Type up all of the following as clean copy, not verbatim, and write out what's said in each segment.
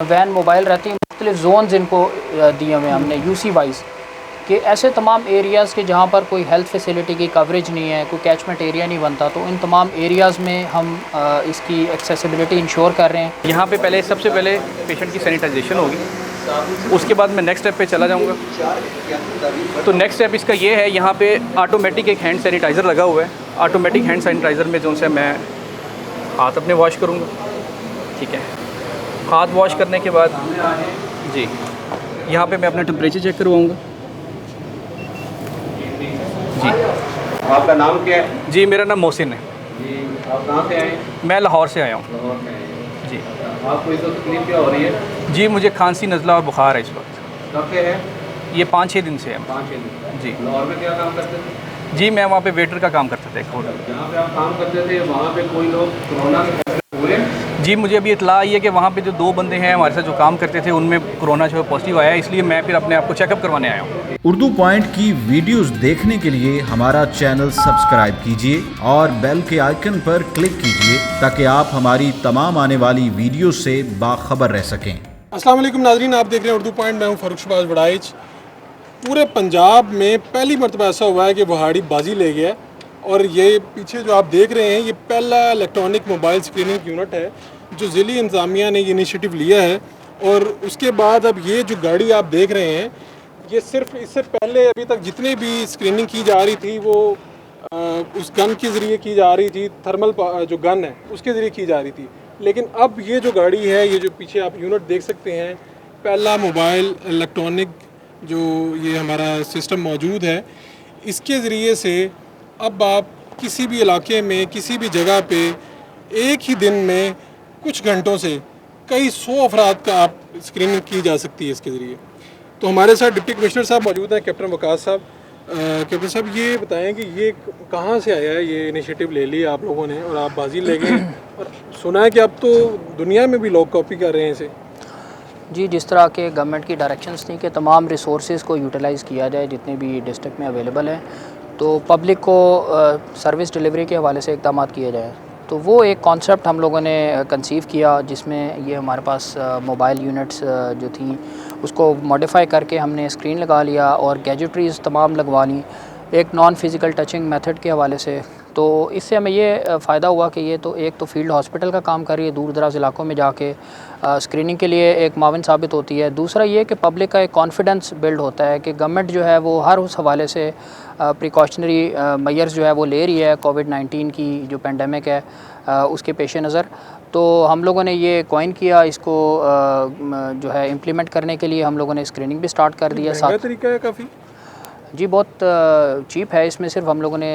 Van mobile रहती है, मुख्तलिफ जोन्स इनको दिए हुए हमने यूसी वाइज कि ऐसे तमाम एरियाज़ के जहाँ पर कोई हेल्थ फैसिलिटी की कवरेज नहीं है, कोई कैचमेंट एरिया नहीं बनता, तो इन तमाम एरियाज़ में हम इसकी एक्सेसिबिलिटी इंश्योर कर रहे हैं। यहाँ पे पहले सबसे पहले पेशेंट की सैनिटाइजेशन होगी, उसके बाद मैं नेक्स्ट स्टेप पे चला जाऊँगा। तो नेक्स्ट स्टेप इसका ये है, यहाँ पे ऑटोमेटिक एक हैंड सैनिटाइज़र लगा हुआ है। ऑटोमेटिक हैंड सैनिटाइज़र में जो से मैं हाथ अपने वॉश करूँगा, ठीक है। हाथ वॉश करने के बाद जी यहाँ पे मैं अपना टेम्परेचर चेक करवाऊँगा। जी आपका नाम क्या है? जी मेरा नाम मोहसिन है जी, आप कहाँ से आए हैं? मैं लाहौर से आया हूँ। लाहौर से आए हैं। जी आपको इस वक्त तकलीफ क्या हो रही है? जी मुझे खांसी, नज़ला और बुखार है इस वक्त। कब से है? ये 5-6 दिन से है। 5-6 दिन। जी लाहौर में क्या काम करते थे? जी मैं वहाँ पे वेटर का काम करता था एक होटल। जहाँ पे आप काम करते थे वहाँ पे कोई लोग कोरोना के पॉजिटिव हुए? जी मुझे अभी इतला आई है कि वहाँ पे जो 2 बंदे हैं हमारे साथ जो काम करते थे उनमें कोरोना जो है पॉजिटिव आया है, इसलिए मैं फिर अपने आप को चेकअप करवाने आया हूँ। उर्दू पॉइंट की वीडियोस देखने के लिए हमारा चैनल सब्सक्राइब कीजिए और बेल के आइकन पर क्लिक कीजिए ताकि आप हमारी तमाम आने वाली वीडियो से बाखबर रह सकें। अस्सलाम वालेकुम नाज़रीन, आप देख रहे हैं उर्दू पॉइंट। मैं हूं फ़ारूक शहबाज वड़ाइच। पूरे पंजाब में पहली मरतबा ऐसा हुआ है कि वहाड़ी बाजी ले गया, और ये पीछे जो आप देख रहे हैं ये पहला इलेक्ट्रॉनिक मोबाइल स्क्रीनिंग यूनिट है जो ज़िली इंतज़ामिया ने ये इनिशिएटिव लिया है। और उसके बाद अब ये जो गाड़ी आप देख रहे हैं, ये सिर्फ इससे पहले अभी तक जितनी भी स्क्रीनिंग की जा रही थी वो उस गन के ज़रिए की जा रही थी, थर्मल जो गन है उसके ज़रिए की जा रही थी। लेकिन अब ये जो गाड़ी है, ये जो पीछे आप यूनिट देख सकते हैं, पहला मोबाइल इलेक्ट्रॉनिक जो ये हमारा सिस्टम मौजूद है, इसके ज़रिए से अब आप किसी भी इलाके में किसी भी जगह पे एक ही दिन में कुछ घंटों से कई 100 अफराद का आप स्क्रीनिंग की जा सकती है इसके ज़रिए। तो हमारे साथ डिप्टी कमिश्नर साहब मौजूद हैं, कैप्टन वकास साहब। कैप्टन साहब ये बताएं कि ये कहाँ से आया है, ये इनिशिएटिव ले लिया आप लोगों ने और आप बाजी ले गए, और सुना है कि अब तो दुनिया में भी लोग कॉपी कर रहे हैं इसे। जी, जिस तरह के गवर्नमेंट की डायरेक्शंस थी कि तमाम रिसोर्सेज को यूटिलाइज़ किया जाए जितने भी डिस्ट्रिक्ट में अवेलेबल हैं, तो पब्लिक को सर्विस डिलीवरी के हवाले से इक़दाम किए जाएँ। तो वो एक कॉन्सेप्ट हम लोगों ने कंसीव किया, जिसमें ये हमारे पास मोबाइल यूनिट्स जो थी उसको मॉडिफाई करके हमने स्क्रीन लगा लिया और गैजेटरीज़ तमाम लगवा ली एक नॉन फिज़िकल टचिंग मेथड के हवाले से। तो इससे हमें ये फ़ायदा हुआ कि ये तो एक तो फील्ड हॉस्पिटल का काम कर रही है, दूर दराज इलाकों में जाके स्क्रीनिंग के लिए एक माविन साबित होती है। दूसरा ये कि पब्लिक का एक कॉन्फिडेंस बिल्ड होता है कि गवर्नमेंट जो है वो हर उस हवाले से प्रिकॉशनरी मेजर्स जो है वो ले रही है कोविड-19 की जो पेंडेमिक है उसके पेश नज़र। तो हम लोगों ने ये कॉइन किया, इसको जो है इम्प्लीमेंट करने के लिए हम लोगों ने स्क्रीनिंग भी स्टार्ट कर दिया। महंगा तरीका है काफ़ी। जी बहुत चीप है, इसमें सिर्फ हम लोगों ने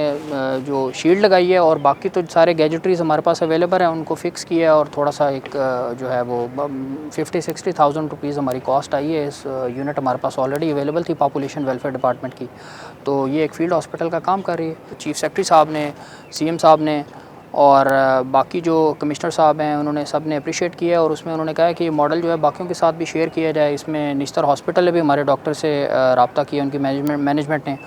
जो शील्ड लगाई है और बाकी तो सारे गैजेटरीज़ हमारे पास अवेलेबल हैं उनको फ़िक्स किया है, और थोड़ा सा एक जो है वो 50-60,000 रुपीज़ हमारी कॉस्ट आई है। इस यूनिट हमारे पास ऑलरेडी अवेलेबल थी पॉपुलेशन वेलफेयर डिपार्टमेंट की, तो ये एक फ़ील्ड हॉस्पिटल का काम कर रही है। चीफ सेक्रेटरी साहब ने, CM साहब ने और बाकी जो कमिश्नर साहब हैं उन्होंने सब ने अप्रिशिएट किया, और उसमें उन्होंने कहा है कि ये मॉडल जो है बाकियों के साथ भी शेयर किया जाए। इसमें निश्तर हॉस्पिटल ने भी हमारे डॉक्टर से रब्ता किया, उनकी मैनेजमेंट ने।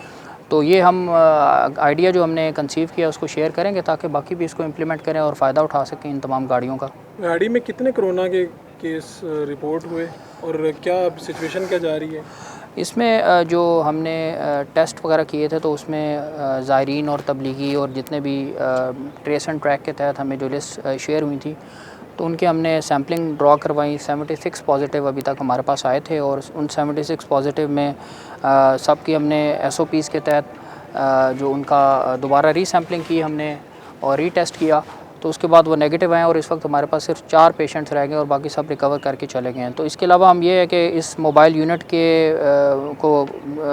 तो ये हम आइडिया जो हमने कंसीव किया उसको शेयर करेंगे ताकि बाकी भी इसको इम्प्लीमेंट करें और फ़ायदा उठा सकें इन तमाम गाड़ियों का। गाड़ी में कितने कोरोना के केस रिपोर्ट हुए और क्या सिचुएशन क्या जा रही है? इसमें जो हमने टेस्ट वगैरह किए थे तो उसमें ज़ायरीन और तबलीगी और जितने भी ट्रेस एंड ट्रैक के तहत हमें जो लिस्ट शेयर हुई थी तो उनके हमने सैम्पलिंग ड्रॉ करवाई। 76 पॉजिटिव अभी तक हमारे पास आए थे, और उन 76 पॉजिटिव में सब की हमने SOPs के तहत जो उनका दोबारा रीसैम्पलिंग की हमने और रीटेस्ट किया, तो उसके बाद वो नेगेटिव आए और इस वक्त हमारे पास सिर्फ 4 पेशेंट्स रह गए और बाकी सब रिकवर करके चले गए हैं। तो इसके अलावा हम ये है कि इस मोबाइल यूनिट के को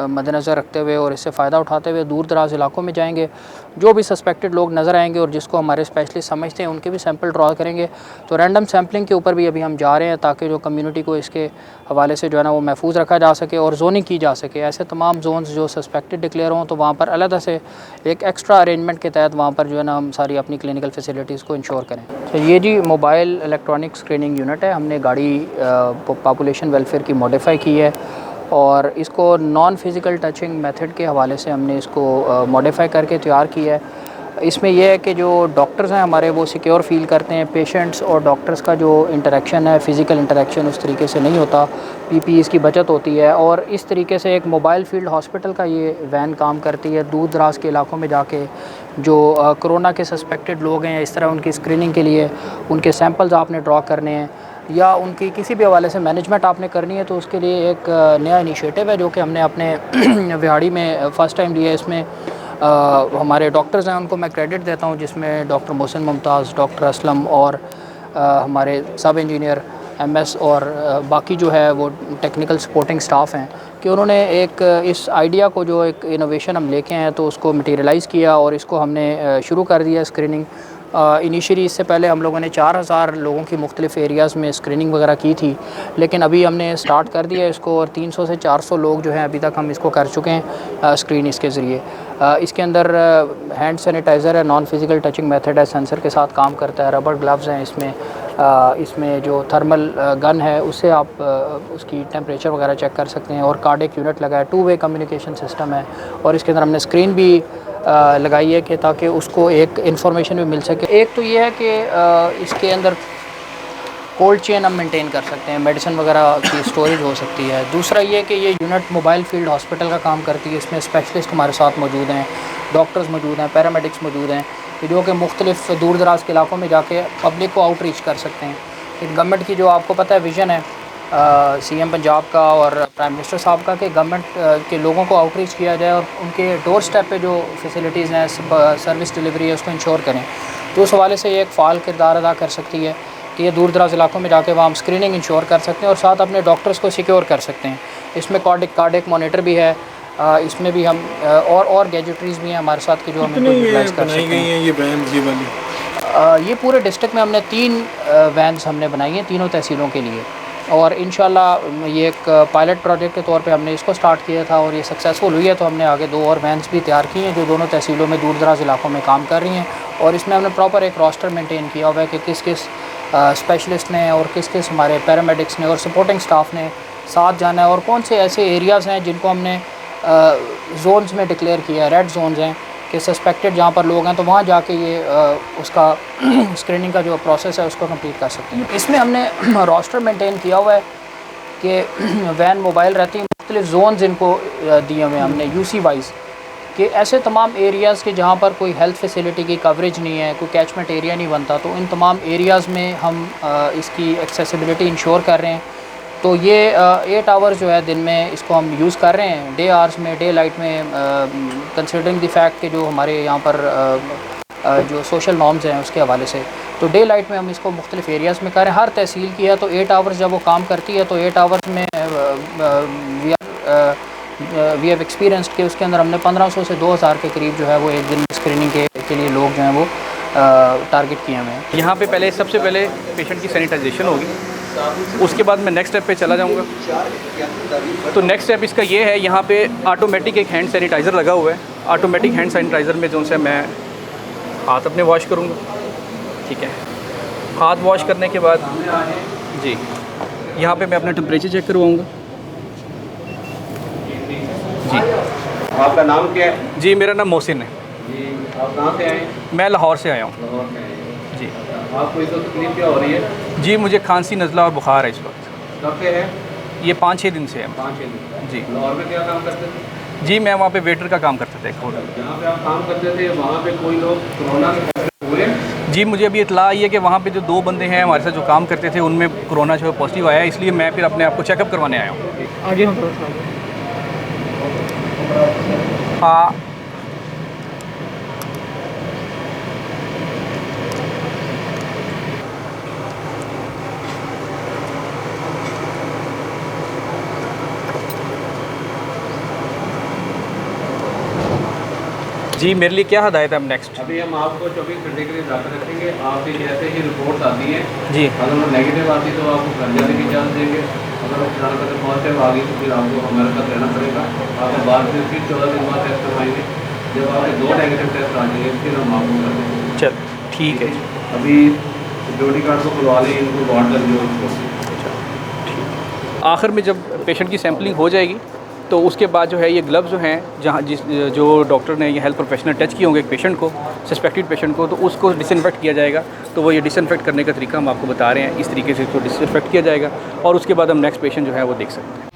मद्देनज़र रखते हुए और इससे फ़ायदा उठाते हुए दूर दराज इलाकों में जाएंगे, जो भी सस्पेक्टेड लोग नज़र आएंगे और जिसको हमारे स्पेशलिस्ट समझते हैं उनके भी सैंपल ड्रॉ करेंगे। तो रैंडम सैम्पलिंग के ऊपर भी अभी हम जा रहे हैं ताकि जो कम्युनिटी को इसके हवाले से जो है ना वो महफूज रखा जा सके और जोनिंग की जा सके। ऐसे तमाम जोन्स जो सस्पेक्टेड डिक्लेयर हों तो वहाँ पर अलग से एक एक्स्ट्रा अरेंजमेंट के तहत वहाँ पर जो है ना हम सारी अपनी क्लिनिकल फैसिलिटीज़ को इंश्योर करें। तो ये जी मोबाइल इलेक्ट्रॉनिक स्क्रीनिंग यूनिट है, हमने गाड़ी पॉपुलेशन वेलफेयर की मॉडिफाई की है और इसको नॉन फिज़िकल टचिंग मेथड के हवाले से हमने इसको मॉडिफाई करके तैयार किया है। इसमें यह है कि जो डॉक्टर्स हैं हमारे वो सिक्योर फील करते हैं। पेशेंट्स और डॉक्टर्स का जो इंटरेक्शन है, फ़िज़िकल इंटरेक्शन उस तरीके से नहीं होता, पीपीईज़ की बचत होती है। और इस तरीके से एक मोबाइल फील्ड हॉस्पिटल का ये वैन काम करती है। दूर दराज के इलाकों में जाके जो कोरोना के सस्पेक्टेड लोग हैं, इस तरह उनकी स्क्रीनिंग के लिए उनके सैंपल्स आपने ड्रॉ करने हैं या उनकी किसी भी हवाले से मैनेजमेंट आपने करनी है, तो उसके लिए एक नया इनिशिएटिव है जो कि हमने अपने विहाड़ी में फ़र्स्ट टाइम लिया है। इसमें हमारे डॉक्टर्स हैं, उनको मैं क्रेडिट देता हूँ, जिसमें डॉक्टर मोहसिन मुमताज़, डॉक्टर असलम और हमारे सब इंजीनियर एमएस और बाकी जो है वो टेक्निकल सपोर्टिंग स्टाफ हैं, कि उन्होंने एक इस आइडिया को, जो एक इनोवेशन हम लेके आए तो उसको मटीरियलाइज़ किया और इसको हमने शुरू कर दिया स्क्रीनिंग। इनिशियली इससे पहले हम लोगों ने 4000 लोगों की मुख्तलिफ़ एरियाज़ में स्क्रीनिंग वगैरह की थी, लेकिन अभी हमने स्टार्ट कर दिया इसको और 300 से 400 लोग जो हैं अभी तक हम इसको कर चुके हैं स्क्रीन इसके ज़रिए। इसके अंदर हैंड सैनिटाइज़र है, नॉन फिज़िकल टचिंग मेथड है, सेंसर के साथ काम करता है, रबर ग्लव्स हैं इसमें। इसमें जो थर्मल गन है उससे आप उसकी टेम्परेचर वगैरह चेक कर सकते हैं और कार्डिक यूनिट लगा है, 2 वे कम्युनिकेशन सिस्टम है। और इसके अंदर हमने स्क्रीन भी लगाई है कि ताकि उसको एक इंफॉर्मेशन भी मिल सके। एक तो ये है कि इसके अंदर कोल्ड चेन हम मेंटेन कर सकते हैं, मेडिसिन वगैरह की स्टोरेज हो सकती है। दूसरा ये कि ये यूनिट मोबाइल फील्ड हॉस्पिटल का काम करती है। इसमें स्पेशलिस्ट हमारे साथ मौजूद हैं, डॉक्टर्स मौजूद हैं, पैरामेडिक्स मौजूद हैं, जो कि मुख्तलिफ़ दूर दराज के इलाकों में जाके पब्लिक को आउटरीच कर सकते हैं। गवर्नमेंट की जो आपको पता है विज़न है सीएम पंजाब का और प्राइम मिनिस्टर साहब का, कि गवर्नमेंट के लोगों को आउटरीच किया जाए और उनके डोर स्टेप पे जो फैसिलिटीज़ हैं, सर्विस डिलीवरी है, उसको इंश्योर करें। तो उस हवाले से ये एक फ़ाल किरदार अदा कर सकती है कि ये दूर दराज इलाकों में जाके वहाँ हम स्क्रीनिंग इंश्योर कर सकते हैं और साथ अपने डॉक्टर्स को सिक्योर कर सकते हैं। इसमें कार्डिक मॉनिटर भी है, इसमें भी हम और गैजेटरीज़ भी हैं हमारे साथ कि जो हम यूटिलाइज़ कर सकते हैं। ये वैन ये वाली ये पूरे डिस्ट्रिक्ट में हमने 3 वैन्स हमने बनाई हैं, तीनों तहसीलों के लिए। और इंशाल्लाह ये एक पायलट प्रोजेक्ट के तौर पे हमने इसको स्टार्ट किया था और ये सक्सेसफुल हुई है, तो हमने आगे 2 और वैन्स भी तैयार की हैं जो दोनों तहसीलों में दूर दराज इलाकों में काम कर रही हैं। और इसमें हमने प्रॉपर एक रोस्टर मेंटेन किया हुआ है कि किस किस स्पेशलिस्ट ने और किस किस हमारे पैरामेडिक्स ने और सपोर्टिंग स्टाफ ने साथ जाना है और कौन से ऐसे एरियाज़ हैं जिनको हमने जोन्स में डिक्लेयर किया है, रेड जोन्स हैं कि सस्पेक्टेड जहाँ पर लोग हैं, तो वहाँ जाके ये उसका स्क्रीनिंग का जो प्रोसेस है उसको कंप्लीट कर सकते हैं। इसमें हमने रोस्टर मेंटेन किया हुआ है कि वैन मोबाइल रहती है, मुख्तलिफ जोन्स इनको दिए हुए हैं हमने यूसी वाइज, कि ऐसे तमाम एरियाज़ के जहाँ पर कोई हेल्थ फैसिलिटी की कवरेज नहीं है, कोई कैचमेंट एरिया नहीं बनता, तो इन तमाम एरियाज़ में हम इसकी एक्सेसिबिलिटी इंश्योर कर रहे हैं। तो ये 8 आवर्स जो है दिन में इसको हम यूज़ कर रहे हैं, डे आवर्स में, डे लाइट में, कंसिडरिंग द फैक्ट कि जो हमारे यहाँ पर जो सोशल नॉर्म्स हैं उसके हवाले से, तो डे लाइट में हम इसको मुख्तलिफ एरियाज़ में कर रहे हैं। हर तहसील की है तो 8 आवर्स जब वो काम करती है तो 8 आवर्स में वी हैव एक्सपीरियंस्ड कि उसके अंदर हमने 1500 से 2000 के करीब जो है वो एक दिन में स्क्रीनिंग के लिए लोग जो हैं वो टारगेट किए हुए हैं। यहाँ पे सबसे पहले पेशेंट की सैनिटाइजेशन होगी, उसके बाद मैं नेक्स्ट स्टेप पे चला जाऊँगा। तो नेक्स्ट स्टेप इसका ये है, यहाँ पे ऑटोमेटिक एक हैंड सैनिटाइज़र लगा हुआ है। ऑटोमेटिक हैंड सैनिटाइज़र में जो से मैं हाथ अपने वॉश करूँगा, ठीक है। हाथ वॉश करने के बाद जी यहाँ पे मैं अपना टेम्परेचर चेक करवाऊँगा। जी आपका नाम क्या है? जी मेरा नाम मोहसिन है जी, आप कहाँ से आए हैं? मैं लाहौर से आया हूँ। लाहौर से आए हैं। जी आपको इस वक्त तकलीफ क्या हो रही है? जी मुझे खांसी, नज़ला और बुखार है इस वक्त। कब से है? ये 5-6 दिन से है। 5-6 दिन। जी लाहौर में क्या काम करते थे? जी मैं वहाँ पे वेटर का काम करता था एक होटल। जहाँ पे आप काम करते थे वहाँ पे कोई लोग कोरोना के हुए? जी मुझे अभी इतला आई है कि वहाँ पे जो 2 बंदे हैं हमारे साथ जो काम करते थे उनमें कोरोना जो है पॉजिटिव आया है, इसलिए मैं फिर अपने आप को चेकअप करवाने आया हूँ। आगे हम हाँ जी मेरे लिए क्या हदायत है अब नेक्स्ट? अभी हम आपको 24 घंटे के लिए दाखिल रखेंगे। आपकी जैसे ही रिपोर्ट आती है, जी अगर वो नेगेटिव आती है तो आपको घर जाने की इजाज़त देंगे। अगर वो जानकर पॉजिटिव आ गई तो फिर आपको हमारे साथ रहना पड़ेगा। आपको बाद में फिर 14 दिन बाद टेस्ट करवाएंगे। जब आपके 2 नेगेटिव टेस्ट आ जाएंगे फिर हम आपको कर देंगे। चल ठीक है। अभी सिक्योरिटी गार्ड को खुलवा लें, इनको वार्ड कर जो आखिर में जब पेशेंट की सैम्पलिंग हो जाएगी तो उसके बाद जो है ये ग्लव्स जो हैं जहाँ जो डॉक्टर ने ये हेल्थ प्रोफेशनल टच किए होंगे एक पेशेंट को, सस्पेक्टेड पेशेंट को, तो उसको डिसइंफेक्ट किया जाएगा। तो वो ये डिसइंफेक्ट करने का तरीका हम आपको बता रहे हैं, इस तरीके से इसको डिसइंफेक्ट किया जाएगा और उसके बाद हम नेक्स्ट पेशेंट जो है वो देख सकते हैं।